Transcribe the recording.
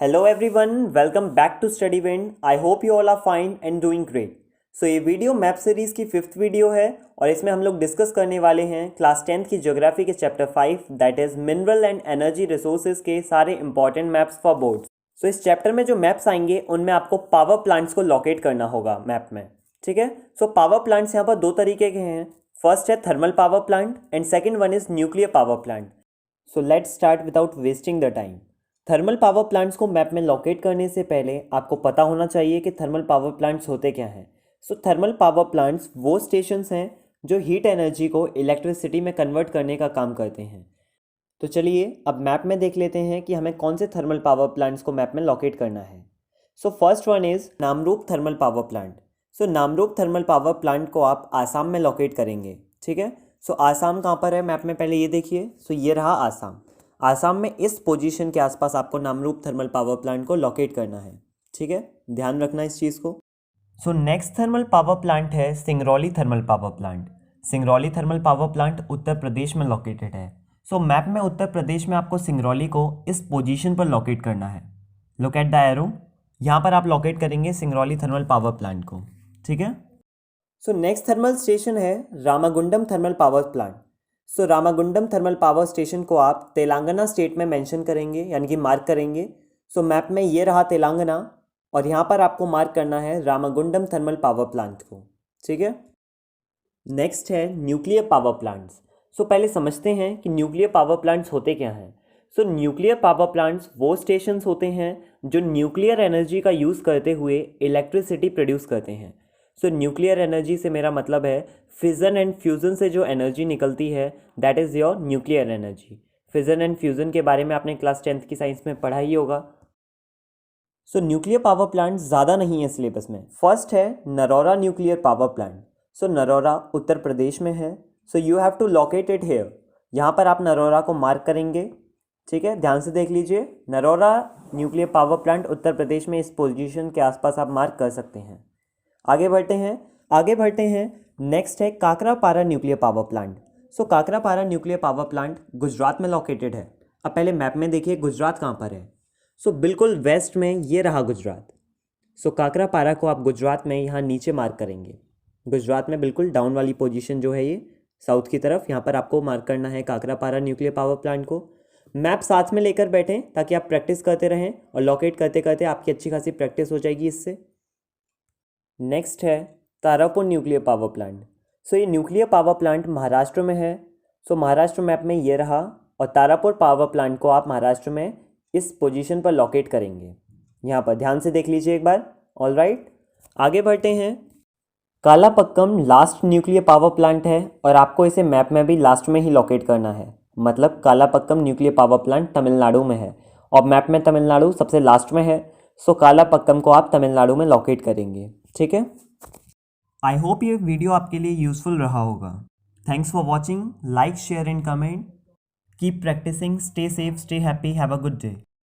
Hello everyone, welcome back to Study Wind. I hope you all are fine and doing great. So ये video map series की 5th video है और इसमें हम लोग discuss करने वाले हैं क्लास 10th की ज्योग्राफी के chapter 5 that is mineral and energy resources के सारे इंपॉर्टेंट मैप्स फॉर बोर्ड्स। सो इस चैप्टर में जो मैप्स आएंगे उनमें आपको पावर प्लांट्स को लोकेट करना होगा मैप में, ठीक है। सो पावर प्लांट्स यहाँ पर दो तरीके के हैं। फर्स्ट है thermal power plant and second one is nuclear power plant. So let's start without wasting the time. Thermal power plants को मैप में लोकेट करने से पहले आपको पता होना चाहिए कि थर्मल पावर प्लांट्स होते क्या हैं। सो थर्मल पावर प्लांट्स वो स्टेशंस हैं जो हीट एनर्जी को इलेक्ट्रिसिटी में कन्वर्ट करने का काम करते हैं। तो चलिए अब मैप में देख लेते हैं कि हमें कौन से थर्मल पावर प्लांट्स को मैप में लोकेट करना है। So first one is Namrup thermal power plant. So Namrup thermal power plant को आप आसाम में लोकेट करेंगे, ठीक है। सो आसाम कहाँ पर है मैप में, पहले ये देखिए। सो ये रहा आसाम। आसाम में इस पोजीशन के आसपास आपको नामरूप थर्मल पावर प्लांट को लोकेट करना है, ठीक है। ध्यान रखना इस चीज़ को। So next thermal power plant है Singrauli thermal power plant. Singrauli thermal power plant Uttar Pradesh में लोकेटेड है। सो मैप में उत्तर प्रदेश में आपको सिंगरौली को इस पोजीशन पर लोकेट करना है। लुक एट द एरो, यहाँ पर आप लोकेट करेंगे सिंगरौली थर्मल पावर प्लांट को, ठीक है। सो नेक्स्ट थर्मल स्टेशन है रामागुंडम थर्मल पावर प्लांट। सो रामागुंडम थर्मल पावर स्टेशन को आप तेलंगाना स्टेट में मेंशन करेंगे, यानी कि मार्क करेंगे। सो मैप में ये रहा तेलंगाना और यहाँ पर आपको मार्क करना है रामागुंडम थर्मल पावर प्लांट को, ठीक है। नेक्स्ट है न्यूक्लियर पावर प्लांट्स। सो पहले समझते हैं कि न्यूक्लियर पावर प्लांट्स होते क्या हैं। सो न्यूक्लियर पावर प्लांट्स वो स्टेशंस होते हैं जो न्यूक्लियर एनर्जी का यूज़ करते हुए इलेक्ट्रिसिटी प्रोड्यूस करते हैं। सो न्यूक्लियर एनर्जी से मेरा मतलब है फिजन एंड फ्यूज़न से जो एनर्जी निकलती है that is your nuclear energy. Fission and fusion के बारे में आपने क्लास 10th की साइंस में पढ़ा ही होगा। सो न्यूक्लियर पावर प्लांट ज़्यादा नहीं है सिलेबस में। फर्स्ट है Narora nuclear power plant. So Narora Uttar Pradesh में है। So you have to locate it here. यहाँ पर आप नरौरा को मार्क करेंगे, ठीक है। ध्यान से देख लीजिए, Narora nuclear power plant Uttar Pradesh में इस पोजीशन के आसपास आप मार्क कर सकते हैं। आगे बढ़ते हैं। नेक्स्ट है Kakrapar nuclear power plant. So Kakrapar nuclear power plant Gujarat में लोकेटेड है। अब पहले मैप में देखिए गुजरात कहाँ पर है। सो बिल्कुल वेस्ट में ये रहा गुजरात। सो काकरापारा को आप गुजरात में यहाँ नीचे मार्क करेंगे। गुजरात में बिल्कुल डाउन वाली पोजीशन जो है ये साउथ की तरफ, यहाँ पर आपको मार्क करना है काकरापारा न्यूक्लियर पावर प्लांट को। मैप साथ में लेकर बैठें ताकि आप प्रैक्टिस करते रहें और लोकेट करते करते आपकी अच्छी खासी प्रैक्टिस हो जाएगी इससे। नेक्स्ट है तारापुर न्यूक्लियर पावर प्लांट। सो ये न्यूक्लियर पावर प्लांट महाराष्ट्र में है। सो महाराष्ट्र मैप में ये रहा और तारापुर पावर प्लांट को आप महाराष्ट्र में इस पोजीशन पर लोकेट करेंगे। यहाँ पर ध्यान से देख लीजिए एक बार। ऑल राइट, आगे बढ़ते हैं। कालापक्कम लास्ट न्यूक्लियर पावर प्लांट है और आपको इसे मैप में भी लास्ट में ही लोकेट करना है। मतलब कालापक्कम न्यूक्लियर पावर प्लांट तमिलनाडु में है और मैप में तमिलनाडु सबसे लास्ट में है। सो कालापक्कम को आप तमिलनाडु में लोकेट करेंगे, ठीक है। आई होप ये वीडियो आपके लिए यूजफुल रहा होगा। Thanks for watching. Like, share and comment. Keep practicing. Stay safe, stay happy. Have a good day.